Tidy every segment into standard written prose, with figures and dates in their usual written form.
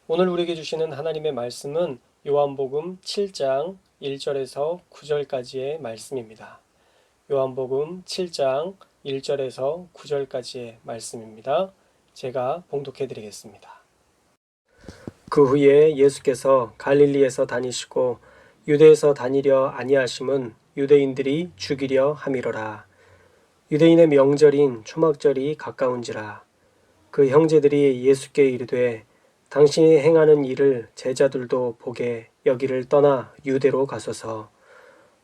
오늘 우리에게 주시는 하나님의 말씀은 요한복음 7장 1절에서 9절까지의 말씀입니다. 요한복음 7장 1절에서 9절까지의 말씀입니다. 제가 봉독해 드리겠습니다. 그 후에 예수께서 갈릴리에서 다니시고 유대에서 다니려 아니하심은 유대인들이 죽이려 함이로라. 유대인의 명절인 초막절이 가까운지라. 그 형제들이 예수께 이르되 당신이 행하는 일을 제자들도 보게 여기를 떠나 유대로 가소서.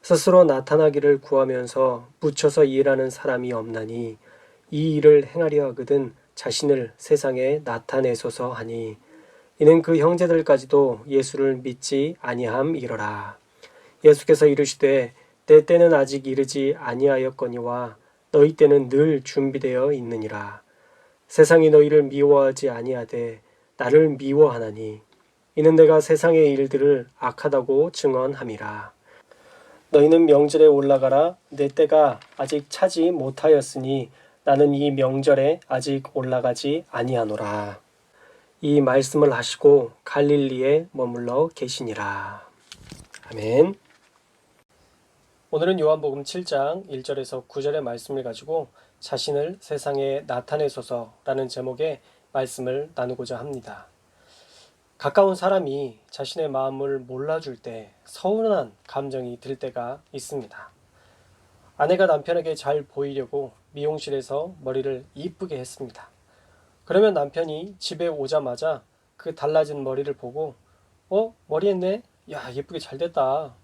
스스로 나타나기를 구하면서 묻혀서 일하는 사람이 없나니 이 일을 행하려 하거든 자신을 세상에 나타내소서 하니, 이는 그 형제들까지도 예수를 믿지 아니함이러라. 예수께서 이르시되 내 때는 아직 이르지 아니하였거니와 너희 때는 늘 준비되어 있느니라. 세상이 너희를 미워하지 아니하되 나를 미워하나니 이는 내가 세상의 일들을 악하다고 증언함이라. 너희는 명절에 올라가라. 내 때가 아직 차지 못하였으니 나는 이 명절에 아직 올라가지 아니하노라. 이 말씀을 하시고 갈릴리에 머물러 계시니라. 아멘. 오늘은 요한복음 7장 1절에서 9절의 말씀을 가지고 자신을 세상에 나타내소서라는 제목의 말씀을 나누고자 합니다. 가까운 사람이 자신의 마음을 몰라줄 때 서운한 감정이 들 때가 있습니다. 아내가 남편에게 잘 보이려고 미용실에서 머리를 이쁘게 했습니다. 그러면 남편이 집에 오자마자 그 달라진 머리를 보고 머리 했네? 야, 예쁘게 잘 됐다.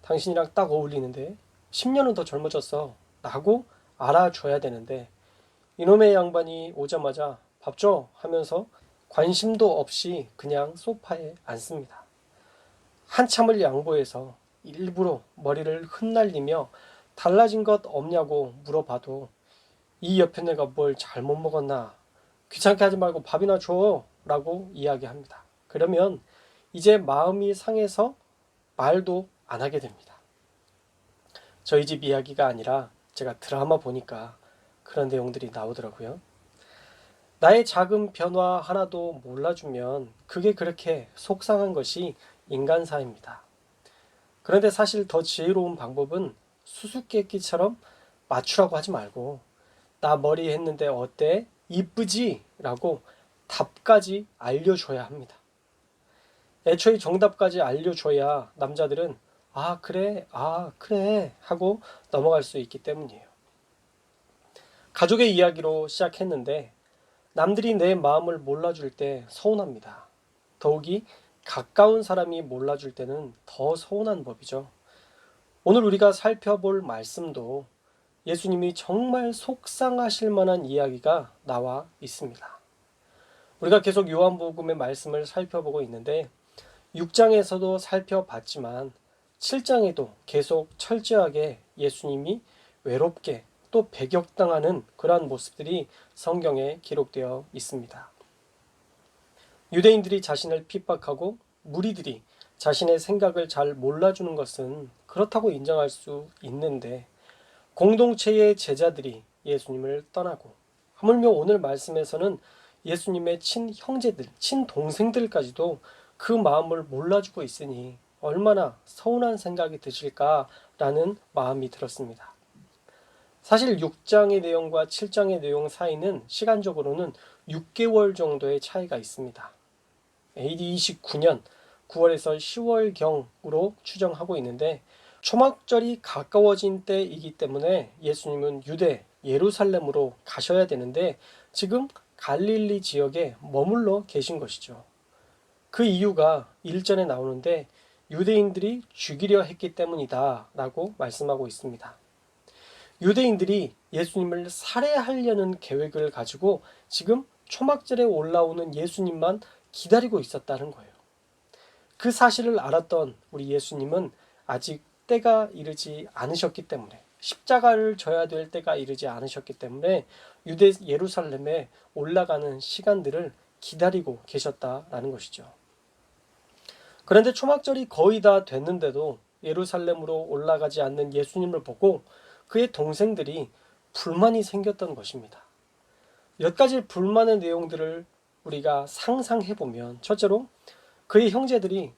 당신이랑 딱 어울리는데 10년은 더 젊어졌어 라고 알아줘야 되는데, 이놈의 양반이 오자마자 밥 줘 하면서 관심도 없이 그냥 소파에 앉습니다. 한참을 양보해서 일부러 머리를 흩날리며 달라진 것 없냐고 물어봐도 이 옆에 내가 뭘 잘못 먹었나, 귀찮게 하지 말고 밥이나 줘 라고 이야기합니다. 그러면 이제 마음이 상해서 말도 안 하게 됩니다. 저희 집 이야기가 아니라 제가 드라마 보니까 그런 내용들이 나오더라고요. 나의 작은 변화 하나도 몰라주면 그게 그렇게 속상한 것이 인간사입니다. 그런데 사실 더 지혜로운 방법은 수수께끼처럼 맞추라고 하지 말고 나 머리 했는데 어때? 이쁘지? 라고 답까지 알려줘야 합니다. 애초에 정답까지 알려줘야 남자들은 아 그래 하고 넘어갈 수 있기 때문이에요. 가족의 이야기로 시작했는데 남들이 내 마음을 몰라줄 때 서운합니다. 더욱이 가까운 사람이 몰라줄 때는 더 서운한 법이죠. 오늘 우리가 살펴볼 말씀도 예수님이 정말 속상하실 만한 이야기가 나와 있습니다. 우리가 계속 요한복음의 말씀을 살펴보고 있는데 6장에서도 살펴봤지만 7장에도 계속 철저하게 예수님이 외롭게 또 배격당하는 그러한 모습들이 성경에 기록되어 있습니다. 유대인들이 자신을 핍박하고 무리들이 자신의 생각을 잘 몰라주는 것은 그렇다고 인정할 수 있는데, 공동체의 제자들이 예수님을 떠나고 하물며 오늘 말씀에서는 예수님의 친형제들, 친동생들까지도 그 마음을 몰라주고 있으니 얼마나 서운한 생각이 드실까라는 마음이 들었습니다. 사실 6장의 내용과 7장의 내용 사이는 시간적으로는 6개월 정도의 차이가 있습니다. AD 29년 9월에서 10월경으로 추정하고 있는데, 초막절이 가까워진 때이기 때문에 예수님은 유대 예루살렘으로 가셔야 되는데 지금 갈릴리 지역에 머물러 계신 것이죠. 그 이유가 1절에 나오는데 유대인들이 죽이려 했기 때문이다 라고 말씀하고 있습니다. 유대인들이 예수님을 살해하려는 계획을 가지고 지금 초막절에 올라오는 예수님만 기다리고 있었다는 거예요. 그 사실을 알았던 우리 예수님은 아직 때가 이르지 않으셨기 때문에, 십자가를 져야 될 때가 이르지 않으셨기 때문에 유대 예루살렘에 올라가는 시간들을 기다리고 계셨다라는 것이죠. 그런데 초막절이 거의 다 됐는데도 예루살렘으로 올라가지 않는 예수님을 보고 그의 동생들이 불만이 생겼던 것입니다. 몇 가지 불만의 내용들을 우리가 상상해보면, 첫째로 그의 형제들이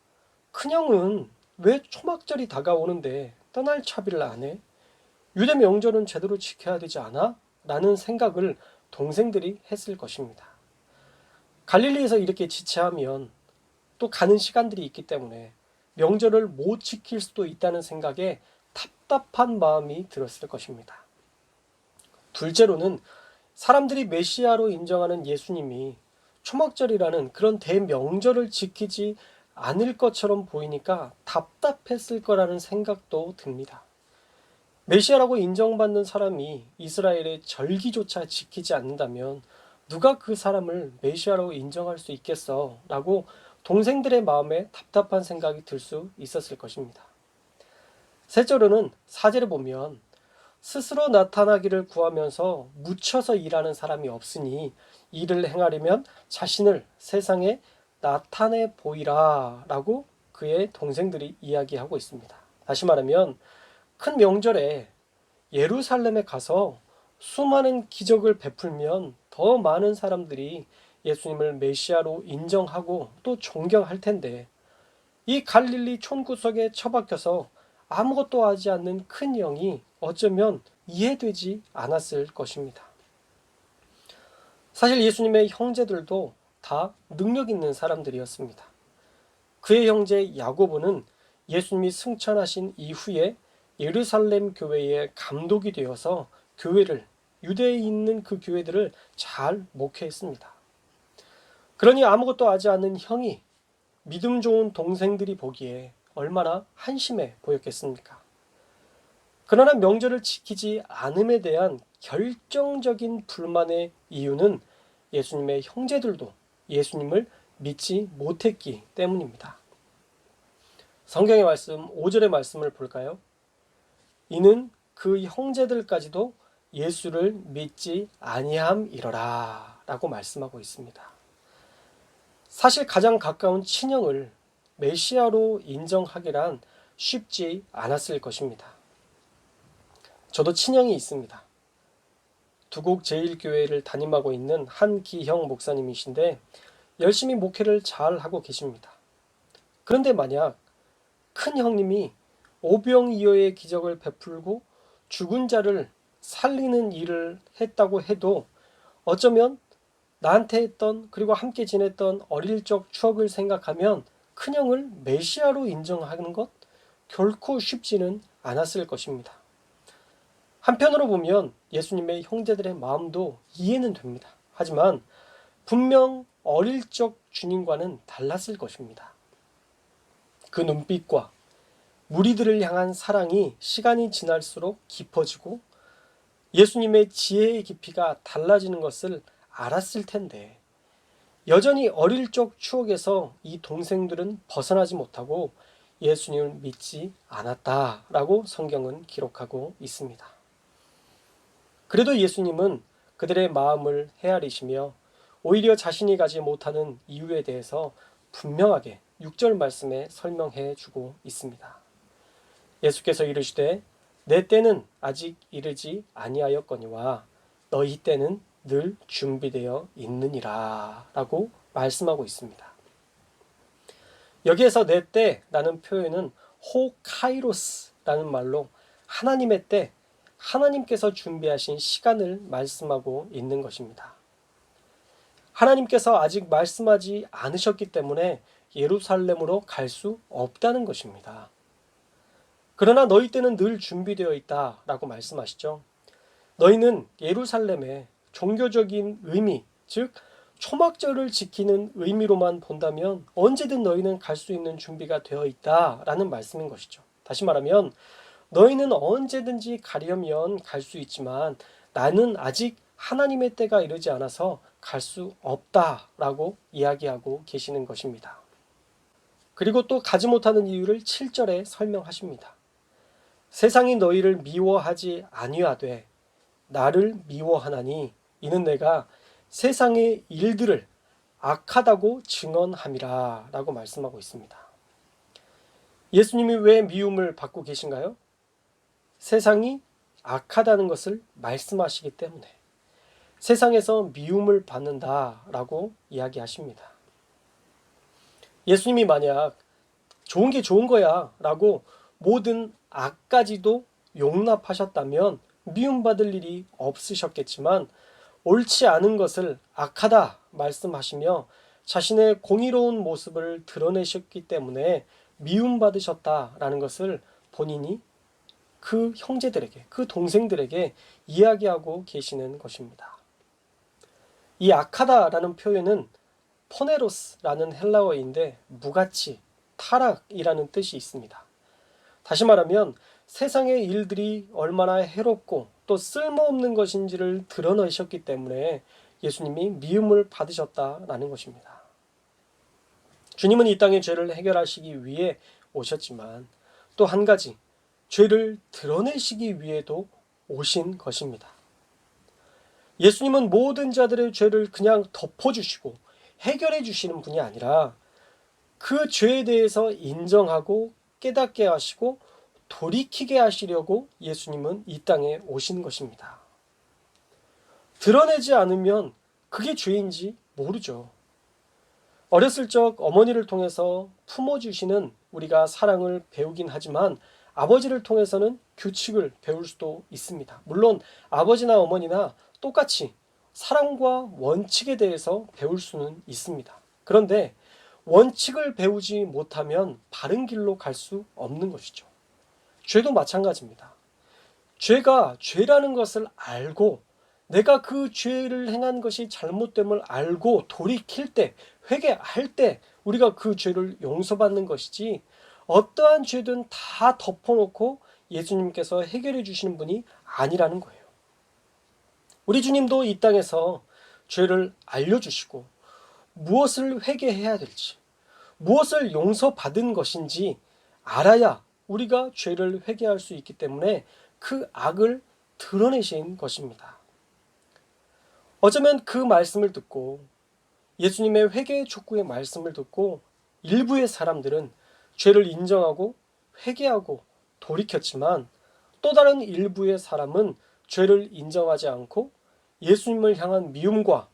큰형은 왜 초막절이 다가오는데 떠날 차비를 안 해? 유대 명절은 제대로 지켜야 되지 않아? 라는 생각을 동생들이 했을 것입니다. 갈릴리에서 이렇게 지체하면 또 가는 시간들이 있기 때문에 명절을 못 지킬 수도 있다는 생각에 답답한 마음이 들었을 것입니다. 둘째로는 사람들이 메시아로 인정하는 예수님이 초막절이라는 그런 대명절을 지키지 않을 것처럼 보이니까 답답했을 거라는 생각도 듭니다. 메시아라고 인정받는 사람이 이스라엘의 절기조차 지키지 않는다면 누가 그 사람을 메시아라고 인정할 수 있겠어? 라고 동생들의 마음에 답답한 생각이 들 수 있었을 것입니다. 셋째로는 사제를 보면 스스로 나타나기를 구하면서 묻혀서 일하는 사람이 없으니 일을 행하려면 자신을 세상에 나타내 보이라 라고 그의 동생들이 이야기하고 있습니다. 다시 말하면 큰 명절에 예루살렘에 가서 수많은 기적을 베풀면 더 많은 사람들이 예수님을 메시아로 인정하고 또 존경할 텐데, 이 갈릴리 촌구석에 처박혀서 아무것도 하지 않는 큰 영이 어쩌면 이해되지 않았을 것입니다. 사실 예수님의 형제들도 다 능력 있는 사람들이었습니다. 그의 형제 야고보는 예수님이 승천하신 이후에 예루살렘 교회의 감독이 되어서 유대에 있는 그 교회들을 잘 목회했습니다. 그러니 아무것도 하지 않는 형이 믿음 좋은 동생들이 보기에 얼마나 한심해 보였겠습니까? 그러나 명절을 지키지 않음에 대한 결정적인 불만의 이유는 예수님의 형제들도 예수님을 믿지 못했기 때문입니다. 성경의 말씀 5절의 말씀을 볼까요? 이는 그 형제들까지도 예수를 믿지 아니함이러라 라고 말씀하고 있습니다. 사실 가장 가까운 친형을 메시아로 인정하기란 쉽지 않았을 것입니다. 저도 친형이 있습니다. 두곡 제1교회를 담임하고 있는 한기형 목사님이신데 열심히 목회를 잘 하고 계십니다. 그런데 만약 큰 형님이 오병이어의 기적을 베풀고 죽은 자를 살리는 일을 했다고 해도 어쩌면 나한테 했던 그리고 함께 지냈던 어릴 적 추억을 생각하면 큰형을 메시아로 인정하는 것 결코 쉽지는 않았을 것입니다. 한편으로 보면 예수님의 형제들의 마음도 이해는 됩니다. 하지만 분명 어릴 적 주님과는 달랐을 것입니다. 그 눈빛과 무리들을 향한 사랑이 시간이 지날수록 깊어지고 예수님의 지혜의 깊이가 달라지는 것을 알았을 텐데 여전히 어릴 적 추억에서 이 동생들은 벗어나지 못하고 예수님을 믿지 않았다라고 성경은 기록하고 있습니다. 그래도 예수님은 그들의 마음을 헤아리시며 오히려 자신이 가지 못하는 이유에 대해서 분명하게 6절 말씀에 설명해 주고 있습니다. 예수께서 이르시되 내 때는 아직 이르지 아니하였거니와 너희 때는 늘 준비되어 있느니라 라고 말씀하고 있습니다. 여기에서 내 때라는 표현은 호카이로스라는 말로 하나님의 때, 하나님께서 준비하신 시간을 말씀하고 있는 것입니다. 하나님께서 아직 말씀하지 않으셨기 때문에 예루살렘으로 갈 수 없다는 것입니다. 그러나 너희 때는 늘 준비되어 있다라고 말씀하시죠. 너희는 예루살렘의 종교적인 의미, 즉 초막절을 지키는 의미로만 본다면 언제든 너희는 갈 수 있는 준비가 되어 있다라는 말씀인 것이죠. 다시 말하면 너희는 언제든지 가려면 갈 수 있지만 나는 아직 하나님의 때가 이르지 않아서 갈 수 없다라고 이야기하고 계시는 것입니다. 그리고 또 가지 못하는 이유를 7절에 설명하십니다. 세상이 너희를 미워하지 아니하되 나를 미워하나니 이는 내가 세상의 일들을 악하다고 증언함이라 라고 말씀하고 있습니다. 예수님이 왜 미움을 받고 계신가요? 세상이 악하다는 것을 말씀하시기 때문에, 세상에서 미움을 받는다라고 이야기하십니다. 예수님이 만약 좋은 게 좋은 거야 라고 모든 악까지도 용납하셨다면 미움받을 일이 없으셨겠지만 옳지 않은 것을 악하다 말씀하시며 자신의 공의로운 모습을 드러내셨기 때문에 미움받으셨다라는 것을 본인이 그 형제들에게, 그 동생들에게 이야기하고 계시는 것입니다. 이 악하다라는 표현은 포네로스라는 헬라어인데 무가치, 타락이라는 뜻이 있습니다. 다시 말하면 세상의 일들이 얼마나 해롭고 또 쓸모없는 것인지를 드러내셨기 때문에 예수님이 미움을 받으셨다라는 것입니다. 주님은 이 땅의 죄를 해결하시기 위해 오셨지만 또 한 가지, 죄를 드러내시기 위해도 오신 것입니다. 예수님은 모든 자들의 죄를 그냥 덮어주시고 해결해 주시는 분이 아니라 그 죄에 대해서 인정하고 깨닫게 하시고 돌이키게 하시려고 예수님은 이 땅에 오신 것입니다. 드러내지 않으면 그게 죄인지 모르죠. 어렸을 적 어머니를 통해서 품어주시는 우리가 사랑을 배우긴 하지만 아버지를 통해서는 규칙을 배울 수도 있습니다. 물론 아버지나 어머니나 똑같이 사랑과 원칙에 대해서 배울 수는 있습니다. 그런데 원칙을 배우지 못하면 바른 길로 갈 수 없는 것이죠. 죄도 마찬가지입니다. 죄가 죄라는 것을 알고 내가 그 죄를 행한 것이 잘못됨을 알고 돌이킬 때, 회개할 때 우리가 그 죄를 용서받는 것이지 어떠한 죄든 다 덮어놓고 예수님께서 해결해 주시는 분이 아니라는 거예요. 우리 주님도 이 땅에서 죄를 알려주시고 무엇을 회개해야 될지, 무엇을 용서받은 것인지 알아야 우리가 죄를 회개할 수 있기 때문에 그 악을 드러내신 것입니다. 어쩌면 그 말씀을 듣고 예수님의 회개 촉구의 말씀을 듣고 일부의 사람들은 죄를 인정하고 회개하고 돌이켰지만 또 다른 일부의 사람은 죄를 인정하지 않고 예수님을 향한 미움과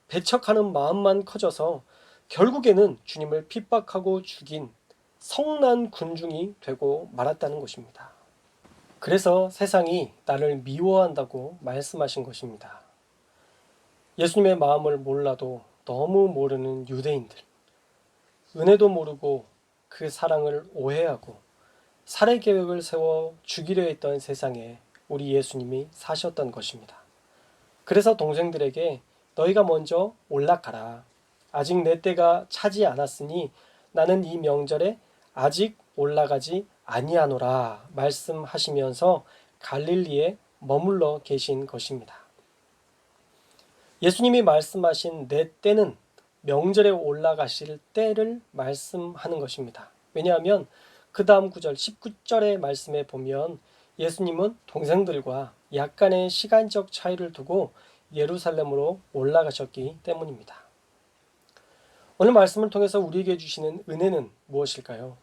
배척하는 마음만 커져서 결국에는 주님을 핍박하고 죽인 성난 군중이 되고 말았다는 것입니다. 그래서 세상이 나를 미워한다고 말씀하신 것입니다. 예수님의 마음을 몰라도 너무 모르는 유대인들, 은혜도 모르고 그 사랑을 오해하고 살해 계획을 세워 죽이려 했던 세상에 우리 예수님이 사셨던 것입니다. 그래서 동생들에게 너희가 먼저 올라가라. 아직 내 때가 차지 않았으니 나는 이 명절에 아직 올라가지 아니하노라 말씀하시면서 갈릴리에 머물러 계신 것입니다. 예수님이 말씀하신 내 때는 명절에 올라가실 때를 말씀하는 것입니다. 왜냐하면 그 다음 구절 19절의 말씀에 보면 예수님은 동생들과 약간의 시간적 차이를 두고 예루살렘으로 올라가셨기 때문입니다. 오늘 말씀을 통해서 우리에게 주시는 은혜는 무엇일까요?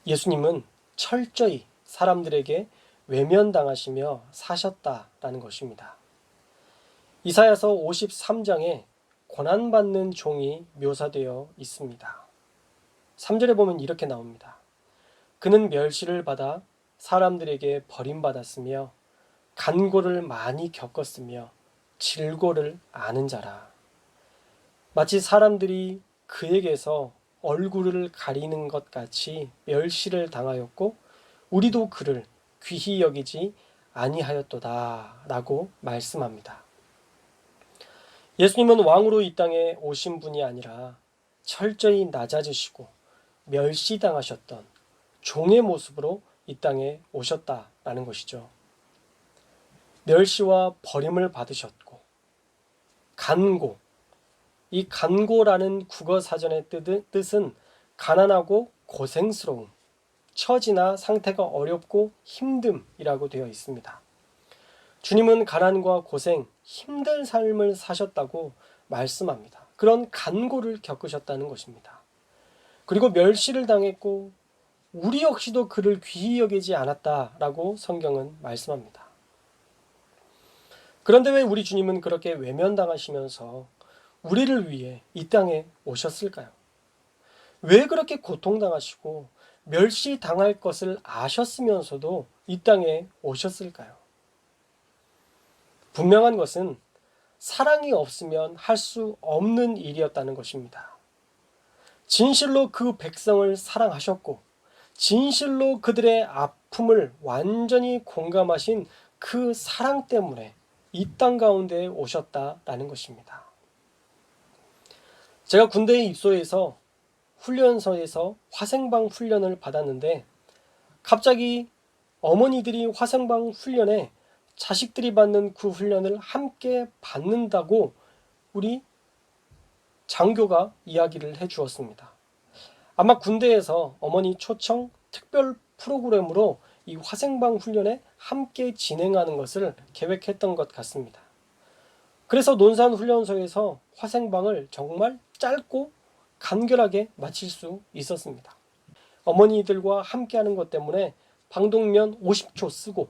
예수님은 철저히 사람들에게 외면당하시며 사셨다라는 것입니다. 이사야서 53장에 고난받는 종이 묘사되어 있습니다. 3절에 보면 이렇게 나옵니다. 그는 멸시를 받아 사람들에게 버림받았으며 간고를 많이 겪었으며 질고를 아는 자라. 마치 사람들이 그에게서 얼굴을 가리는 것 같이 멸시를 당하였고 우리도 그를 귀히 여기지 아니하였도다 라고 말씀합니다. 예수님은 왕으로 이 땅에 오신 분이 아니라 철저히 낮아지시고 멸시당하셨던 종의 모습으로 이 땅에 오셨다라는 것이죠. 멸시와 버림을 받으셨고 간고, 이 간고라는 국어사전의 뜻은 가난하고 고생스러움, 처지나 상태가 어렵고 힘듦이라고 되어 있습니다. 주님은 가난과 고생, 힘든 삶을 사셨다고 말씀합니다. 그런 간고를 겪으셨다는 것입니다. 그리고 멸시를 당했고 우리 역시도 그를 귀히 여기지 않았다라고 성경은 말씀합니다. 그런데 왜 우리 주님은 그렇게 외면당하시면서 우리를 위해 이 땅에 오셨을까요? 왜 그렇게 고통당하시고 멸시당할 것을 아셨으면서도 이 땅에 오셨을까요? 분명한 것은 사랑이 없으면 할 수 없는 일이었다는 것입니다. 진실로 그 백성을 사랑하셨고 진실로 그들의 아픔을 완전히 공감하신 그 사랑 때문에 이 땅 가운데 오셨다라는 것입니다. 제가 군대에 입소해서 훈련소에서 화생방 훈련을 받았는데 갑자기 어머니들이 화생방 훈련에 자식들이 받는 그 훈련을 함께 받는다고 우리 장교가 이야기를 해 주었습니다. 아마 군대에서 어머니 초청 특별 프로그램으로 이 화생방 훈련에 함께 진행하는 것을 계획했던 것 같습니다. 그래서 논산훈련소에서 화생방을 정말 짧고 간결하게 마칠 수 있었습니다. 어머니들과 함께하는 것 때문에 방독면 50초 쓰고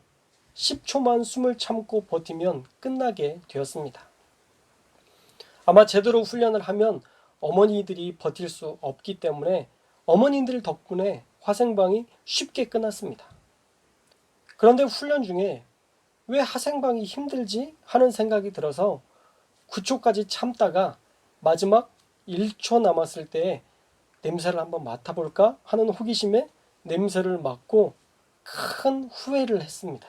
10초만 숨을 참고 버티면 끝나게 되었습니다. 아마 제대로 훈련을 하면 어머니들이 버틸 수 없기 때문에 어머니들 덕분에 화생방이 쉽게 끝났습니다. 그런데 훈련 중에 왜 화생방이 힘들지 하는 생각이 들어서 9초까지 참다가 마지막 1초 남았을 때 냄새를 한번 맡아볼까 하는 호기심에 냄새를 맡고 큰 후회를 했습니다.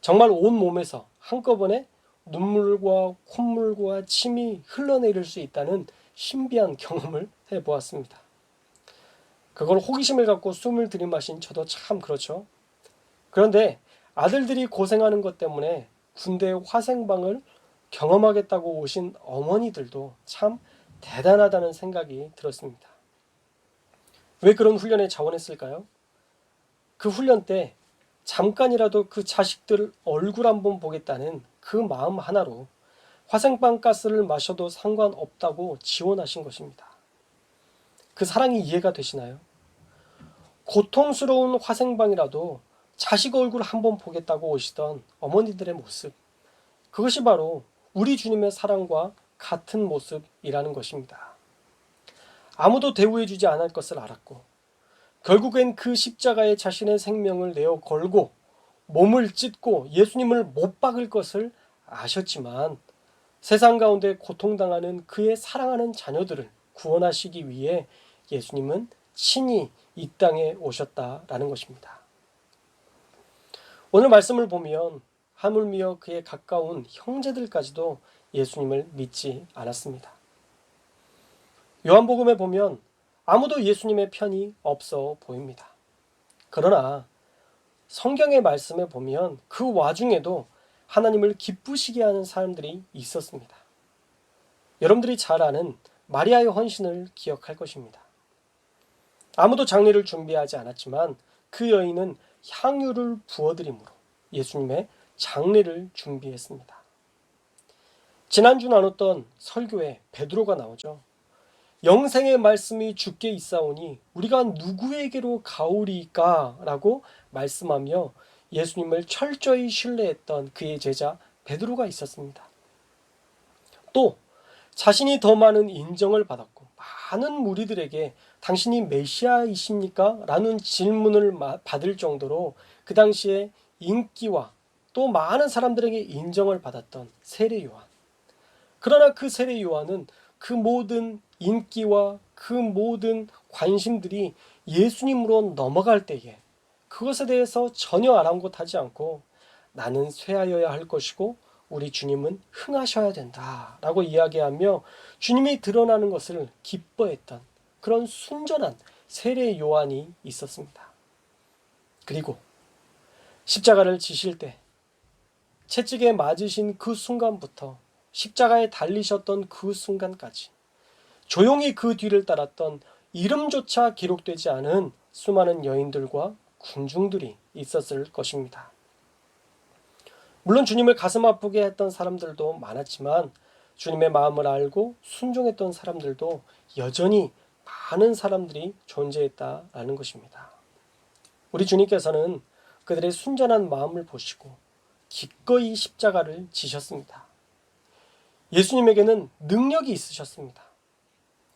정말 온 몸에서 한꺼번에 눈물과 콧물과 침이 흘러내릴 수 있다는 신비한 경험을 해보았습니다. 그걸 호기심을 갖고 숨을 들이마신 저도 참 그렇죠. 그런데 아들들이 고생하는 것 때문에 군대 화생방을 경험하겠다고 오신 어머니들도 참 대단하다는 생각이 들었습니다. 왜 그런 훈련에 자원했을까요? 그 훈련 때 잠깐이라도 그 자식들 얼굴 한번 보겠다는 그 마음 하나로 화생방 가스를 마셔도 상관없다고 지원하신 것입니다. 그 사랑이 이해가 되시나요? 고통스러운 화생방이라도 자식 얼굴 한번 보겠다고 오시던 어머니들의 모습, 그것이 바로 우리 주님의 사랑과 같은 모습이라는 것입니다. 아무도 대우해주지 않을 것을 알았고 결국엔 그 십자가에 자신의 생명을 내어 걸고 몸을 찢고 예수님을 못 박을 것을 아셨지만 세상 가운데 고통당하는 그의 사랑하는 자녀들을 구원하시기 위해 예수님은 친히 이 땅에 오셨다라는 것입니다. 오늘 말씀을 보면 하물며 그의 가까운 형제들까지도 예수님을 믿지 않았습니다. 요한복음에 보면 아무도 예수님의 편이 없어 보입니다. 그러나 성경의 말씀에 보면 그 와중에도 하나님을 기쁘시게 하는 사람들이 있었습니다. 여러분들이 잘 아는 마리아의 헌신을 기억할 것입니다. 아무도 장례를 준비하지 않았지만 그 여인은 향유를 부어드림으로 예수님의 장례를 준비했습니다. 지난주 나눴던 설교에 베드로가 나오죠. 영생의 말씀이 주께 있사오니 우리가 누구에게로 가오리까? 라고 말씀하며 예수님을 철저히 신뢰했던 그의 제자 베드로가 있었습니다. 또 자신이 더 많은 인정을 받았고 많은 무리들에게 당신이 메시아이십니까? 라는 질문을 받을 정도로 그 당시에 인기와 또 많은 사람들에게 인정을 받았던 세례 요한. 그러나 그 세례 요한은 그 모든 인기와 그 모든 관심들이 예수님으로 넘어갈 때에 그것에 대해서 전혀 아랑곳하지 않고 나는 쇠하여야 할 것이고 우리 주님은 흥하셔야 된다 라고 이야기하며 주님이 드러나는 것을 기뻐했던 그런 순전한 세례 요한이 있었습니다. 그리고 십자가를 지실 때 채찍에 맞으신 그 순간부터 십자가에 달리셨던 그 순간까지 조용히 그 뒤를 따랐던 이름조차 기록되지 않은 수많은 여인들과 군중들이 있었을 것입니다. 물론 주님을 가슴 아프게 했던 사람들도 많았지만 주님의 마음을 알고 순종했던 사람들도 여전히 많은 사람들이 존재했다라는 것입니다. 우리 주님께서는 그들의 순전한 마음을 보시고 기꺼이 십자가를 지셨습니다. 예수님에게는 능력이 있으셨습니다.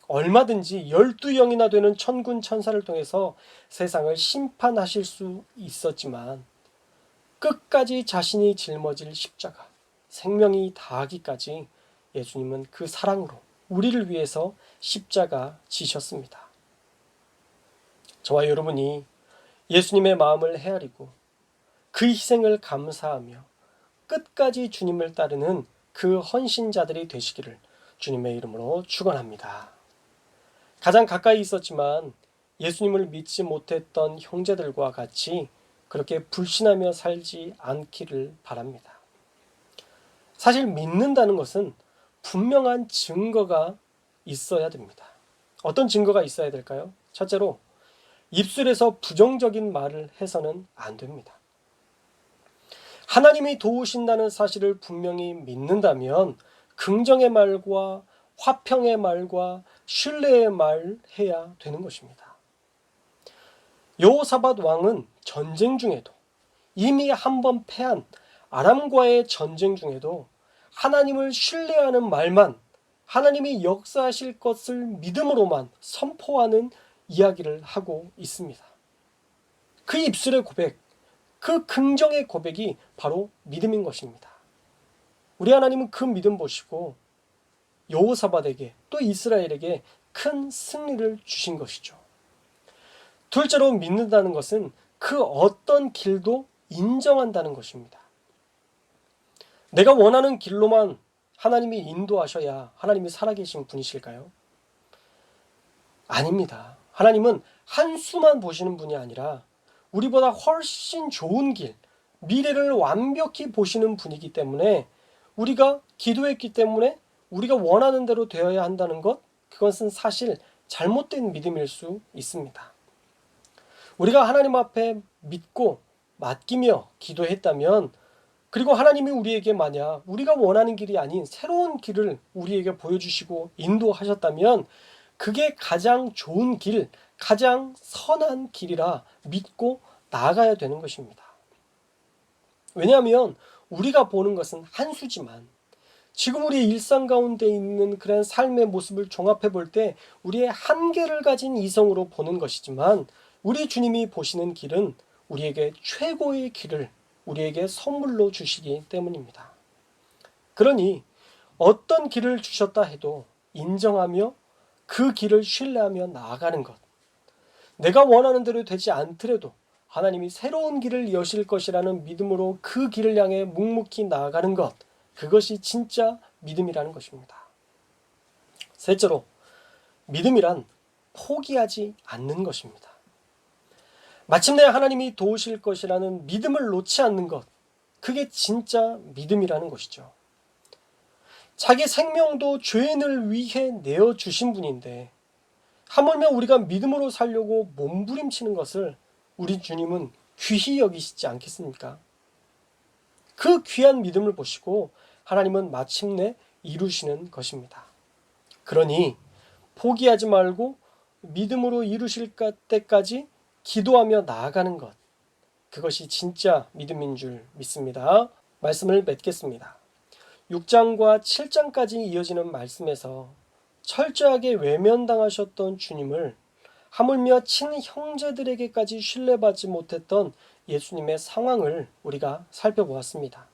얼마든지 12영이나 되는 천군 천사를 통해서 세상을 심판하실 수 있었지만 끝까지 자신이 짊어질 십자가, 생명이 다하기까지 예수님은 그 사랑으로 우리를 위해서 십자가 지셨습니다. 저와 여러분이 예수님의 마음을 헤아리고 그 희생을 감사하며 끝까지 주님을 따르는 그 헌신자들이 되시기를 주님의 이름으로 축원합니다. 가장 가까이 있었지만 예수님을 믿지 못했던 형제들과 같이 그렇게 불신하며 살지 않기를 바랍니다. 사실 믿는다는 것은 분명한 증거가 있어야 됩니다. 어떤 증거가 있어야 될까요? 첫째로 입술에서 부정적인 말을 해서는 안 됩니다. 하나님이 도우신다는 사실을 분명히 믿는다면 긍정의 말과 화평의 말과 신뢰의 말 해야 되는 것입니다. 여호사밧 왕은 전쟁 중에도 이미 한 번 패한 아람과의 전쟁 중에도 하나님을 신뢰하는 말만, 하나님이 역사하실 것을 믿음으로만 선포하는 이야기를 하고 있습니다. 그 입술의 고백, 그 긍정의 고백이 바로 믿음인 것입니다. 우리 하나님은 그 믿음 보시고 여호사밧에게 또 이스라엘에게 큰 승리를 주신 것이죠. 둘째로 믿는다는 것은 그 어떤 길도 인정한다는 것입니다. 내가 원하는 길로만 하나님이 인도하셔야 하나님이 살아계신 분이실까요? 아닙니다. 하나님은 한 수만 보시는 분이 아니라 우리보다 훨씬 좋은 길, 미래를 완벽히 보시는 분이기 때문에 우리가 기도했기 때문에 우리가 원하는 대로 되어야 한다는 것, 그것은 사실 잘못된 믿음일 수 있습니다. 우리가 하나님 앞에 믿고 맡기며 기도했다면, 그리고 하나님이 우리에게 만약 우리가 원하는 길이 아닌 새로운 길을 우리에게 보여주시고 인도하셨다면 그게 가장 좋은 길, 가장 선한 길이라 믿고 나아가야 되는 것입니다. 왜냐하면 우리가 보는 것은 한 수지만 지금 우리 일상 가운데 있는 그런 삶의 모습을 종합해 볼 때 우리의 한계를 가진 이성으로 보는 것이지만 우리 주님이 보시는 길은 우리에게 최고의 길을 우리에게 선물로 주시기 때문입니다. 그러니 어떤 길을 주셨다 해도 인정하며 그 길을 신뢰하며 나아가는 것, 내가 원하는 대로 되지 않더라도 하나님이 새로운 길을 여실 것이라는 믿음으로 그 길을 향해 묵묵히 나아가는 것, 그것이 진짜 믿음이라는 것입니다. 셋째로 믿음이란 포기하지 않는 것입니다. 마침내 하나님이 도우실 것이라는 믿음을 놓지 않는 것, 그게 진짜 믿음이라는 것이죠. 자기 생명도 죄인을 위해 내어주신 분인데 하물며 우리가 믿음으로 살려고 몸부림치는 것을 우리 주님은 귀히 여기시지 않겠습니까? 그 귀한 믿음을 보시고 하나님은 마침내 이루시는 것입니다. 그러니 포기하지 말고 믿음으로 이루실 때까지 기도하며 나아가는 것, 그것이 진짜 믿음인 줄 믿습니다. 말씀을 맺겠습니다. 6장과 7장까지 이어지는 말씀에서 철저하게 외면당하셨던 주님을 하물며 친형제들에게까지 신뢰받지 못했던 예수님의 상황을 우리가 살펴보았습니다.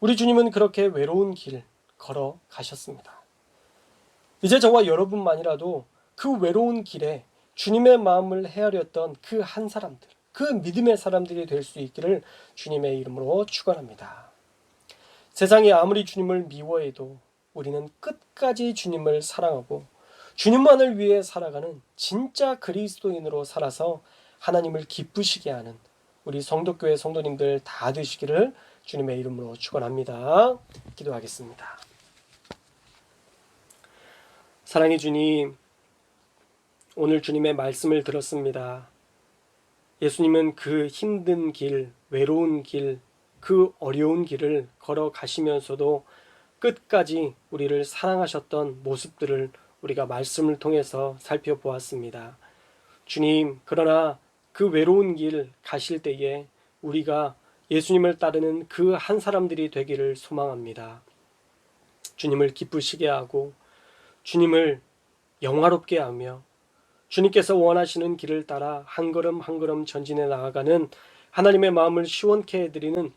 우리 주님은 그렇게 외로운 길 걸어 가셨습니다. 이제 저와 여러분만이라도 그 외로운 길에 주님의 마음을 헤아렸던 그 한 사람들, 그 믿음의 사람들이 될 수 있기를 주님의 이름으로 축원합니다. 세상이 아무리 주님을 미워해도 우리는 끝까지 주님을 사랑하고 주님만을 위해 살아가는 진짜 그리스도인으로 살아서 하나님을 기쁘시게 하는 우리 성도교회 성도님들 다 되시기를 주님의 이름으로 축원합니다. 기도하겠습니다. 사랑의 주님, 오늘 주님의 말씀을 들었습니다. 예수님은 그 힘든 길, 외로운 길, 그 어려운 길을 걸어가시면서도 끝까지 우리를 사랑하셨던 모습들을 우리가 말씀을 통해서 살펴보았습니다. 주님, 그러나 그 외로운 길 가실 때에 우리가 예수님을 따르는 그 한 사람들이 되기를 소망합니다. 주님을 기쁘시게 하고 주님을 영화롭게 하며 주님께서 원하시는 길을 따라 한 걸음 한 걸음 전진해 나아가는 하나님의 마음을 시원케 해드리는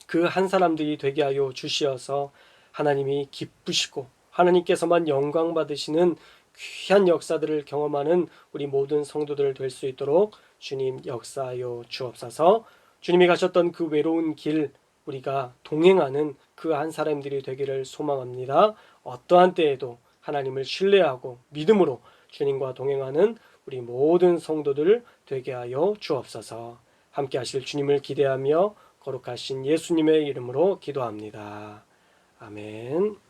그 한 사람들이 되게 하여 주시어서 하나님이 기쁘시고 하나님께서만 영광 받으시는 귀한 역사들을 경험하는 우리 모든 성도들 될 수 있도록 주님 역사하여 주옵소서. 주님이 가셨던 그 외로운 길 우리가 동행하는 그 한 사람들이 되기를 소망합니다. 어떠한 때에도 하나님을 신뢰하고 믿음으로 주님과 동행하는 우리 모든 성도들 되게 하여 주옵소서. 함께 하실 주님을 기대하며 거룩하신 예수님의 이름으로 기도합니다. 아멘.